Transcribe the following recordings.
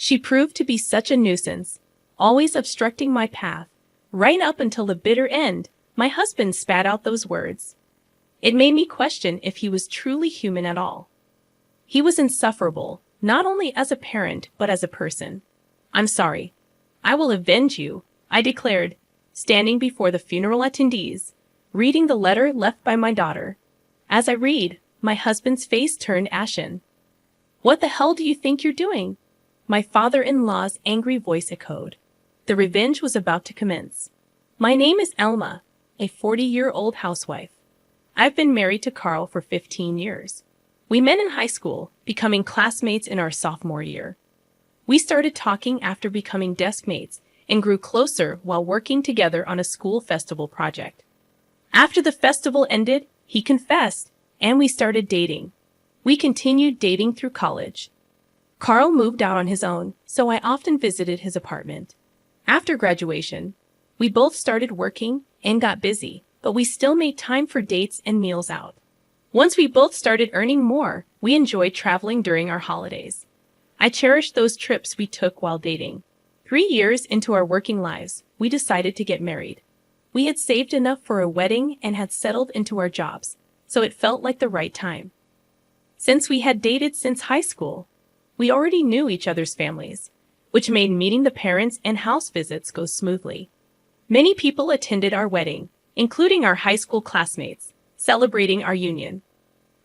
She proved to be such a nuisance, always obstructing my path. Right up until the bitter end, my husband spat out those words. It made me question if he was truly human at all. He was insufferable, not only as a parent but as a person. "I'm sorry. I will avenge you," I declared, standing before the funeral attendees, reading the letter left by my daughter. As I read, my husband's face turned ashen. "What the hell do you think you're doing?" my father-in-law's angry voice echoed. The revenge was about to commence. "My name is Elma, a 40-year-old housewife. I've been married to Carl for 15 years. We met in high school, becoming classmates in our sophomore year. We started talking after becoming desk mates and grew closer while working together on a school festival project. After the festival ended, he confessed, and we started dating. We continued dating through college. Carl moved out on his own, so I often visited his apartment. After graduation, we both started working and got busy, but we still made time for dates and meals out. Once we both started earning more, we enjoyed traveling during our holidays. I cherished those trips we took while dating. 3 years into our working lives, we decided to get married. We had saved enough for a wedding and had settled into our jobs, so it felt like the right time. Since we had dated since high school, we already knew each other's families, which made meeting the parents and house visits go smoothly. Many people attended our wedding, including our high school classmates, celebrating our union.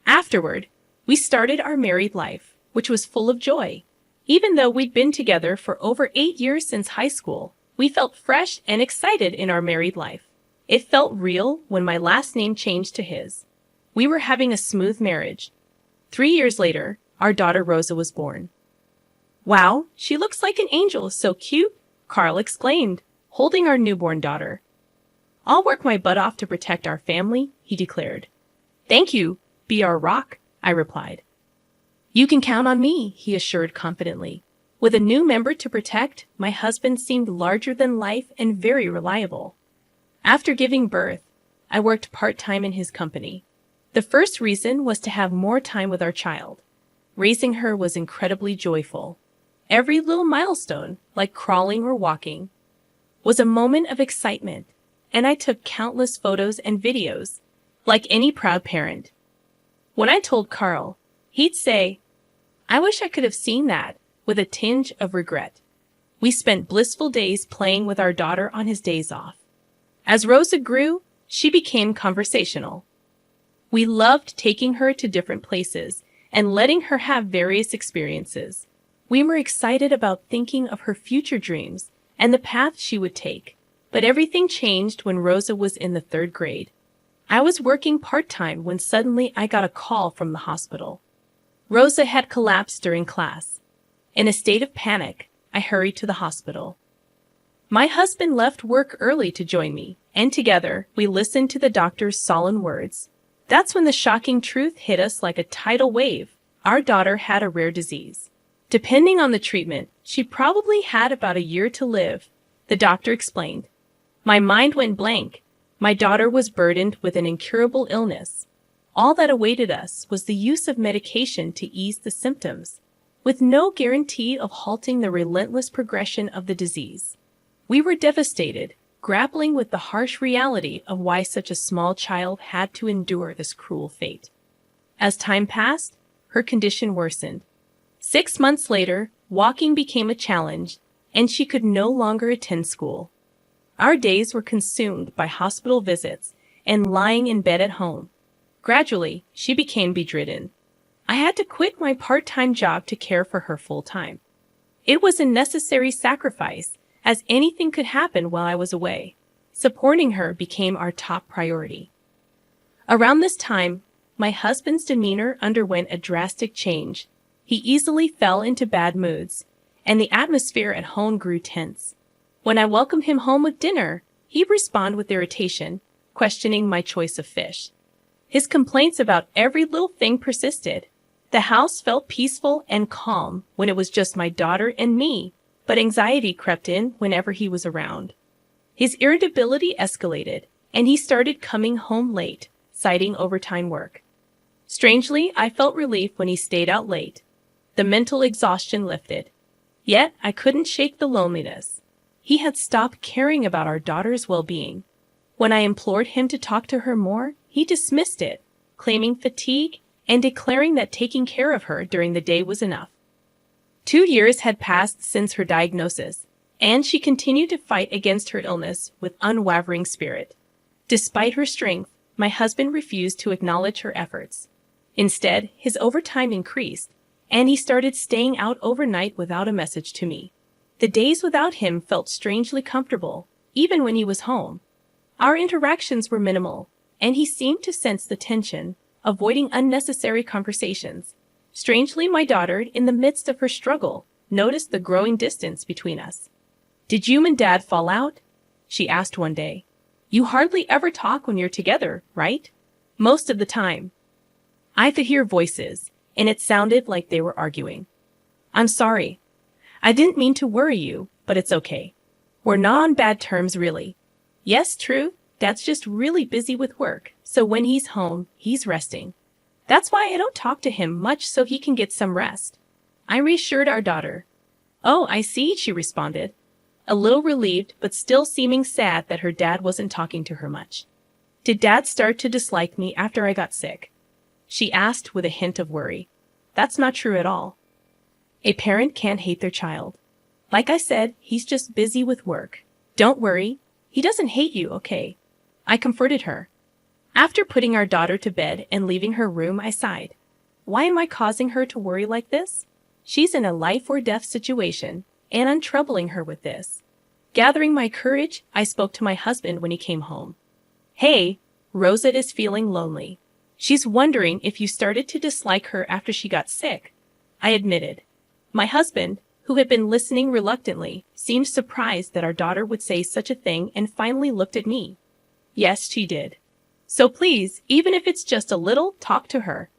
Afterward, we started our married life, which was full of joy. Even though we'd been together for over 8 years since high school, we felt fresh and excited in our married life. It felt real when my last name changed to his. We were having a smooth marriage. 3 years later, our daughter Rosa was born. "Wow, she looks like an angel, so cute," Carl exclaimed, holding our newborn daughter. "I'll work my butt off to protect our family," he declared. "Thank you, be our rock," I replied. "You can count on me," he assured confidently. With a new member to protect, my husband seemed larger than life and very reliable. After giving birth, I worked part-time in his company. The first reason was to have more time with our child. Raising her was incredibly joyful. Every little milestone, like crawling or walking, was a moment of excitement, and I took countless photos and videos, like any proud parent. When I told Carl, he'd say, "I wish I could have seen that," with a tinge of regret. We spent blissful days playing with our daughter on his days off. As Rosa grew, she became conversational. We loved taking her to different places and letting her have various experiences. We were excited about thinking of her future dreams and the path she would take. But everything changed when Rosa was in the 3rd grade. I was working part-time when suddenly I got a call from the hospital. Rosa had collapsed during class. In a state of panic, I hurried to the hospital. My husband left work early to join me, and together we listened to the doctor's solemn words. That's when the shocking truth hit us like a tidal wave. Our daughter had a rare disease. Depending on the treatment, she probably had about a year to live, the doctor explained. My mind went blank. My daughter was burdened with an incurable illness. All that awaited us was the use of medication to ease the symptoms, with no guarantee of halting the relentless progression of the disease. We were devastated, grappling with the harsh reality of why such a small child had to endure this cruel fate. As time passed, her condition worsened. 6 months later, walking became a challenge, and she could no longer attend school. Our days were consumed by hospital visits and lying in bed at home. Gradually, she became bedridden. I had to quit my part-time job to care for her full-time. It was a necessary sacrifice, as anything could happen while I was away. Supporting her became our top priority. Around this time, my husband's demeanor underwent a drastic change. He easily fell into bad moods, and the atmosphere at home grew tense. When I welcomed him home with dinner, he'd respond with irritation, questioning my choice of fish. His complaints about every little thing persisted. The house felt peaceful and calm when it was just my daughter and me, but anxiety crept in whenever he was around. His irritability escalated, and he started coming home late, citing overtime work. Strangely, I felt relief when he stayed out late. The mental exhaustion lifted. Yet I couldn't shake the loneliness. He had stopped caring about our daughter's well-being. When I implored him to talk to her more, he dismissed it, claiming fatigue and declaring that taking care of her during the day was enough. 2 years had passed since her diagnosis, and she continued to fight against her illness with unwavering spirit. Despite her strength, my husband refused to acknowledge her efforts. Instead, his overtime increased, and he started staying out overnight without a message to me. The days without him felt strangely comfortable, even when he was home. Our interactions were minimal, and he seemed to sense the tension, avoiding unnecessary conversations. Strangely, my daughter, in the midst of her struggle, noticed the growing distance between us. "Did you and Dad fall out?" she asked one day. "You hardly ever talk when you're together, right?" "Most of the time." I could hear voices, and it sounded like they were arguing. "I'm sorry. I didn't mean to worry you, but it's okay. We're not on bad terms, really. Yes, true, Dad's just really busy with work, so when he's home, he's resting. That's why I don't talk to him much so he can get some rest." I reassured our daughter. "Oh, I see," she responded, a little relieved but still seeming sad that her dad wasn't talking to her much. "Did Dad start to dislike me after I got sick?" she asked with a hint of worry. "That's not true at all. A parent can't hate their child. Like I said, he's just busy with work. Don't worry, he doesn't hate you, okay?" I comforted her. After putting our daughter to bed and leaving her room, I sighed. Why am I causing her to worry like this? She's in a life or death situation, and I'm troubling her with this. Gathering my courage, I spoke to my husband when he came home. "Hey, Rosa is feeling lonely. She's wondering if you started to dislike her after she got sick," I admitted. My husband, who had been listening reluctantly, seemed surprised that our daughter would say such a thing and finally looked at me. "Yes, she did. So please, even if it's just a little, talk to her.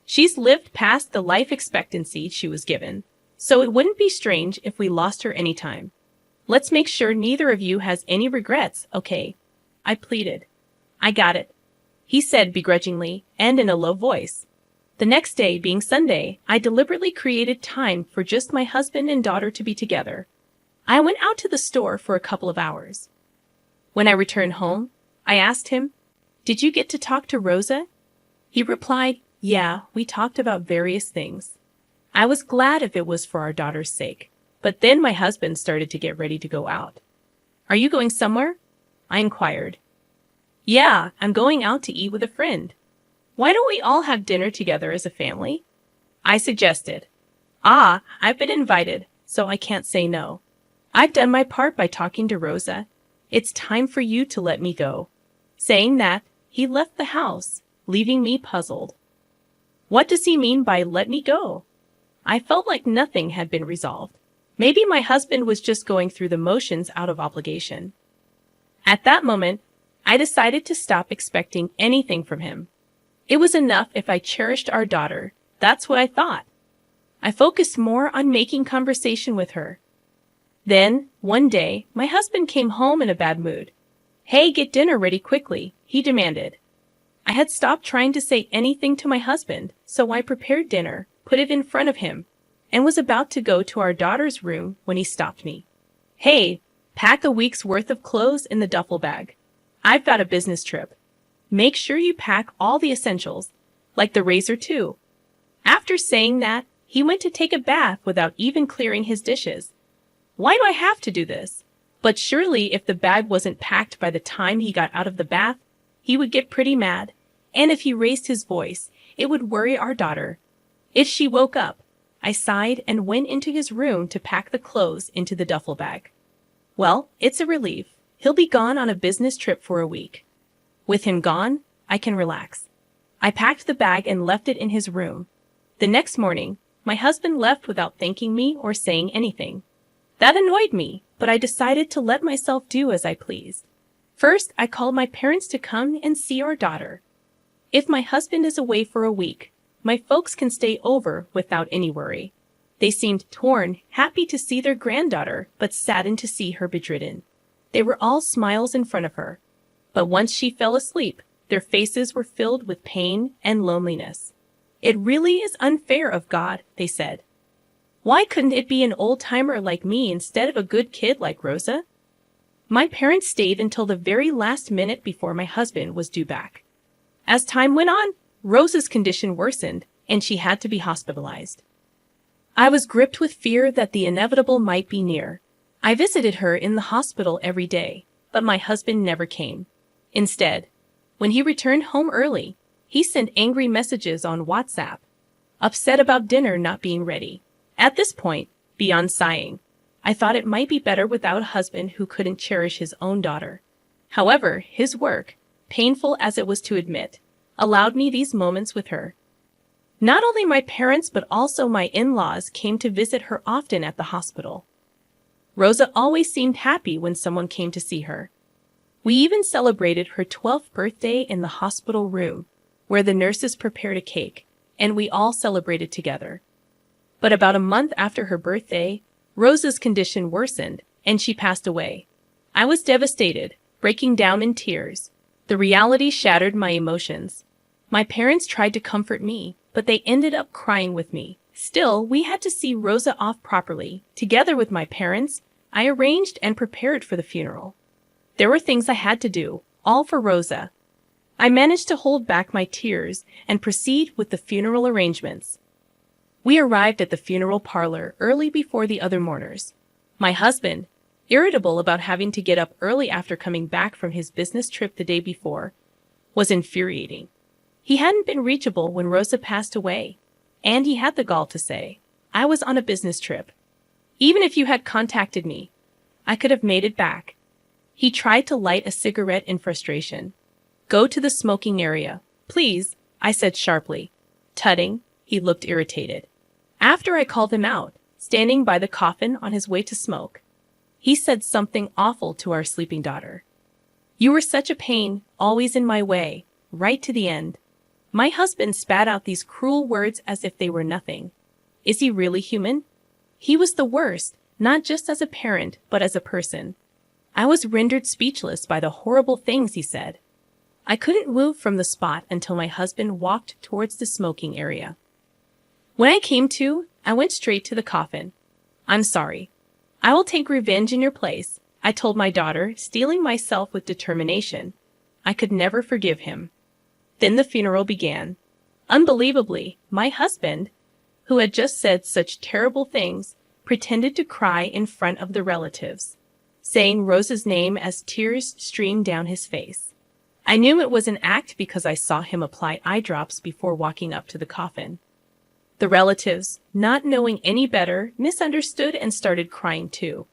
She's lived past the life expectancy she was given, so it wouldn't be strange if we lost her anytime. Let's make sure neither of you has any regrets, okay?" I pleaded. "I got it," he said begrudgingly and in a low voice. The next day, being Sunday, I deliberately created time for just my husband and daughter to be together. I went out to the store for a couple of hours. When I returned home, I asked him, "Did you get to talk to Rosa?" He replied, "Yeah, we talked about various things." I was glad if it was for our daughter's sake, but then my husband started to get ready to go out. "Are you going somewhere?" I inquired. "Yeah, I'm going out to eat with a friend. Why don't we all have dinner together as a family?" I suggested. "Ah, I've been invited, so I can't say no. I've done my part by talking to Rosa. It's time for you to let me go." Saying that, he left the house, leaving me puzzled. What does he mean by "let me go"? I felt like nothing had been resolved. Maybe my husband was just going through the motions out of obligation. At that moment, I decided to stop expecting anything from him. It was enough if I cherished our daughter. That's what I thought. I focused more on making conversation with her. Then, one day, my husband came home in a bad mood. "Hey, get dinner ready quickly," he demanded. I had stopped trying to say anything to my husband, so I prepared dinner, put it in front of him, and was about to go to our daughter's room when he stopped me. "Hey, pack a week's worth of clothes in the duffel bag. I've got a business trip. Make sure you pack all the essentials, like the razor too." After saying that, he went to take a bath without even clearing his dishes. Why do I have to do this? But surely if the bag wasn't packed by the time he got out of the bath, he would get pretty mad, and if he raised his voice, it would worry our daughter. If she woke up, I sighed and went into his room to pack the clothes into the duffel bag. Well, it's a relief. He'll be gone on a business trip for a week. With him gone, I can relax. I packed the bag and left it in his room. The next morning, my husband left without thanking me or saying anything. That annoyed me, but I decided to let myself do as I pleased. First, I called my parents to come and see our daughter. If my husband is away for a week, my folks can stay over without any worry. They seemed torn, happy to see their granddaughter, but saddened to see her bedridden. They were all smiles in front of her. But once she fell asleep, their faces were filled with pain and loneliness. "It really is unfair of God," they said. Why couldn't it be an old-timer like me instead of a good kid like Rosa? My parents stayed until the very last minute before my husband was due back. As time went on, Rosa's condition worsened, and she had to be hospitalized. I was gripped with fear that the inevitable might be near. I visited her in the hospital every day, but my husband never came. Instead, when he returned home early, he sent angry messages on WhatsApp, upset about dinner not being ready. At this point, beyond sighing, I thought it might be better without a husband who couldn't cherish his own daughter. However, his work, painful as it was to admit, allowed me these moments with her. Not only my parents but also my in-laws came to visit her often at the hospital. Rosa always seemed happy when someone came to see her. We even celebrated her 12th birthday in the hospital room, where the nurses prepared a cake, and we all celebrated together. But about a month after her birthday, Rosa's condition worsened, and she passed away. I was devastated, breaking down in tears. The reality shattered my emotions. My parents tried to comfort me, but they ended up crying with me. Still, we had to see Rosa off properly. Together with my parents, I arranged and prepared for the funeral. There were things I had to do, all for Rosa. I managed to hold back my tears and proceed with the funeral arrangements. We arrived at the funeral parlor early before the other mourners. My husband, irritable about having to get up early after coming back from his business trip the day before, was infuriating. He hadn't been reachable when Rosa passed away, and he had the gall to say, "I was on a business trip. Even if you had contacted me, I could have made it back." He tried to light a cigarette in frustration. "Go to the smoking area, please," I said sharply. Tutting, he looked irritated. After I called him out, standing by the coffin on his way to smoke, he said something awful to our sleeping daughter. "You were such a pain, always in my way, right to the end." My husband spat out these cruel words as if they were nothing. Is he really human? He was the worst, not just as a parent, but as a person. I was rendered speechless by the horrible things he said. I couldn't move from the spot until my husband walked towards the smoking area. When I came to, I went straight to the coffin. "I'm sorry. I will take revenge in your place," I told my daughter, steeling myself with determination. I could never forgive him. Then the funeral began. Unbelievably, my husband, who had just said such terrible things, pretended to cry in front of the relatives, saying Rosa's name as tears streamed down his face. I knew it was an act because I saw him apply eye drops before walking up to the coffin. The relatives, not knowing any better, misunderstood and started crying too.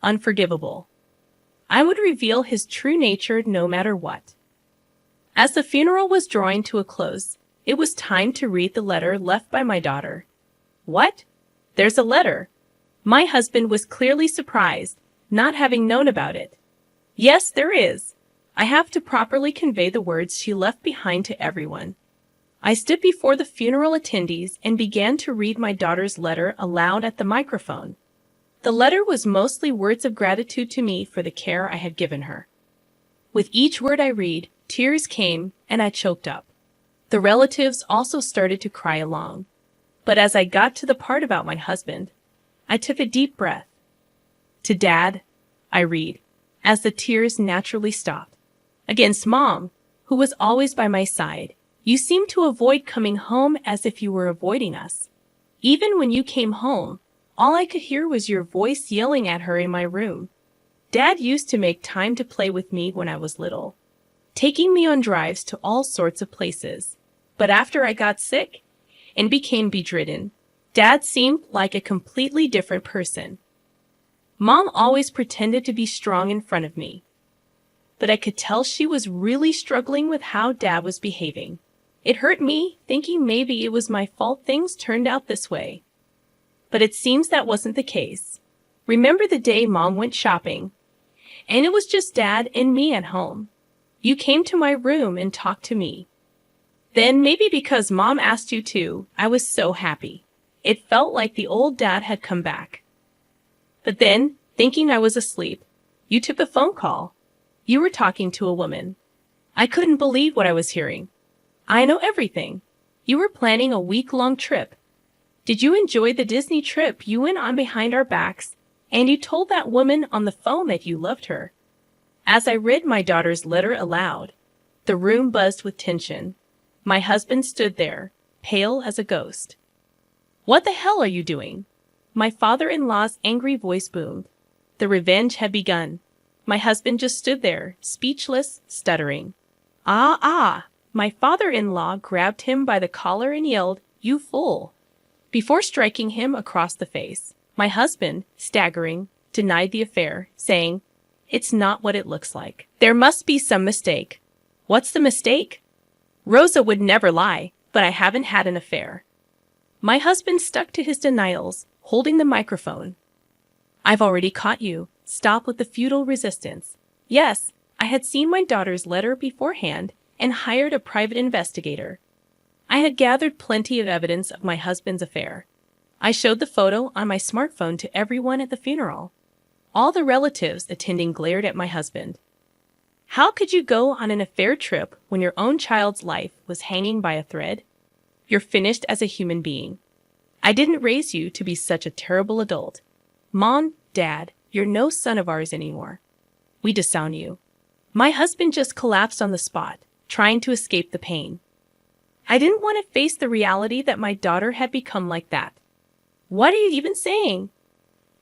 Unforgivable. I would reveal his true nature no matter what. As the funeral was drawing to a close, it was time to read the letter left by my daughter. "What? There's a letter?" My husband was clearly surprised, not having known about it. "Yes, there is. I have to properly convey the words she left behind to everyone." I stood before the funeral attendees and began to read my daughter's letter aloud at the microphone. The letter was mostly words of gratitude to me for the care I had given her. With each word I read, tears came and I choked up. The relatives also started to cry along. But as I got to the part about my husband, I took a deep breath. "To Dad," I read, as the tears naturally stopped. "Against Mom, who was always by my side, you seemed to avoid coming home as if you were avoiding us. Even when you came home, all I could hear was your voice yelling at her in my room. Dad used to make time to play with me when I was little, taking me on drives to all sorts of places. But after I got sick and became bedridden, Dad seemed like a completely different person. Mom always pretended to be strong in front of me, but I could tell she was really struggling with how Dad was behaving. It hurt me, thinking maybe it was my fault things turned out this way. But it seems that wasn't the case. Remember the day Mom went shopping, and it was just Dad and me at home. You came to my room and talked to me. Then, maybe because Mom asked you to, I was so happy. It felt like the old Dad had come back. But then, thinking I was asleep, you took the phone call. You were talking to a woman. I couldn't believe what I was hearing. I know everything. You were planning a week-long trip. Did you enjoy the Disney trip you went on behind our backs and you told that woman on the phone that you loved her? As I read my daughter's letter aloud, the room buzzed with tension. My husband stood there, pale as a ghost. What the hell are you doing? My father-in-law's angry voice boomed. The revenge had begun. My husband just stood there, speechless, stuttering. Ah! My father-in-law grabbed him by the collar and yelled, "You fool!" before striking him across the face. My husband, staggering, denied the affair, saying, "It's not what it looks like. There must be some mistake." What's the mistake? Rosa would never lie, but I haven't had an affair. My husband stuck to his denials, holding the microphone. I've already caught you. Stop with the futile resistance. Yes, I had seen my daughter's letter beforehand and hired a private investigator. I had gathered plenty of evidence of my husband's affair. I showed the photo on my smartphone to everyone at the funeral. All the relatives attending glared at my husband. How could you go on an affair trip when your own child's life was hanging by a thread? You're finished as a human being. I didn't raise you to be such a terrible adult. Mom, Dad, you're no son of ours anymore. We disown you. My husband just collapsed on the spot, trying to escape the pain. I didn't want to face the reality that my daughter had become like that. What are you even saying?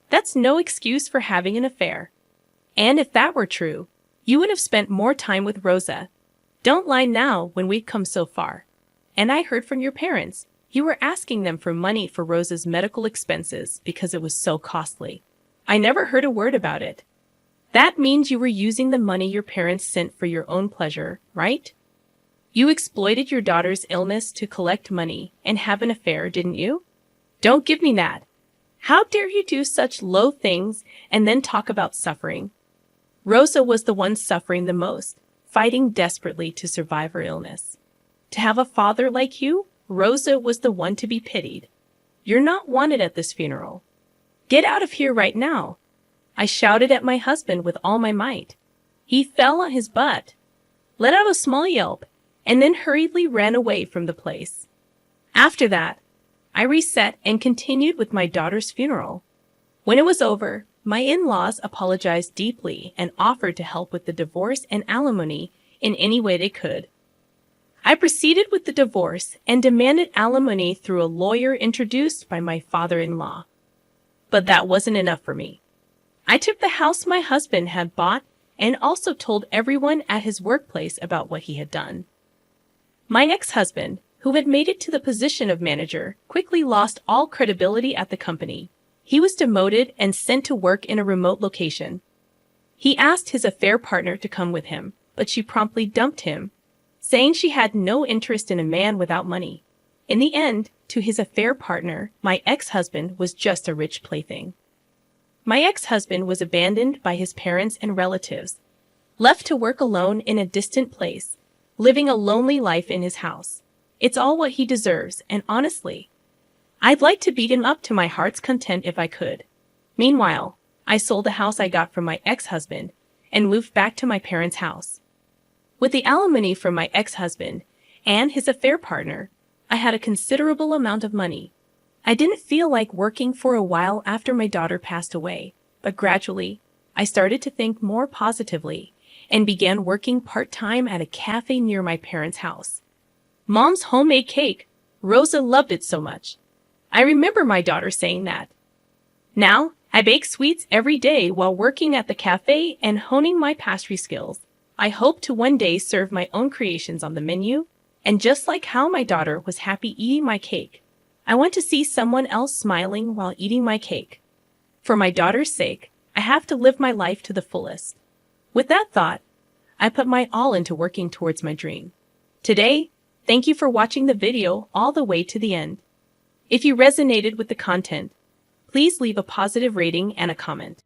That's no excuse for having an affair. And if that were true, you would have spent more time with Rosa. Don't lie now when we've come so far. And I heard from your parents. You were asking them for money for Rosa's medical expenses because it was so costly. I never heard a word about it. That means you were using the money your parents sent for your own pleasure, right? You exploited your daughter's illness to collect money and have an affair, didn't you? Don't give me that. How dare you do such low things and then talk about suffering? Rosa was the one suffering the most, fighting desperately to survive her illness. To have a father like you, Rosa was the one to be pitied. You're not wanted at this funeral. Get out of here right now. I shouted at my husband with all my might. He fell on his butt, let out a small yelp, and then hurriedly ran away from the place. After that, I reset and continued with my daughter's funeral. When it was over, my in-laws apologized deeply and offered to help with the divorce and alimony in any way they could. I proceeded with the divorce and demanded alimony through a lawyer introduced by my father-in-law. But that wasn't enough for me. I took the house my husband had bought and also told everyone at his workplace about what he had done. My ex-husband, who had made it to the position of manager, quickly lost all credibility at the company. He was demoted and sent to work in a remote location. He asked his affair partner to come with him, but she promptly dumped him, saying she had no interest in a man without money. In the end, to his affair partner, my ex-husband was just a rich plaything. My ex-husband was abandoned by his parents and relatives, left to work alone in a distant place, living a lonely life in his house. It's all what he deserves, and honestly, I'd like to beat him up to my heart's content if I could. Meanwhile, I sold the house I got from my ex-husband and moved back to my parents' house. With the alimony from my ex-husband and his affair partner, I had a considerable amount of money. I didn't feel like working for a while after my daughter passed away, but gradually, I started to think more positively and began working part-time at a cafe near my parents' house. Mom's homemade cake. Rosa loved it so much. I remember my daughter saying that. Now, I bake sweets every day while working at the cafe and honing my pastry skills. I hope to one day serve my own creations on the menu, and just like how my daughter was happy eating my cake, I want to see someone else smiling while eating my cake. For my daughter's sake, I have to live my life to the fullest. With that thought, I put my all into working towards my dream. Today, thank you for watching the video all the way to the end. If you resonated with the content, please leave a positive rating and a comment.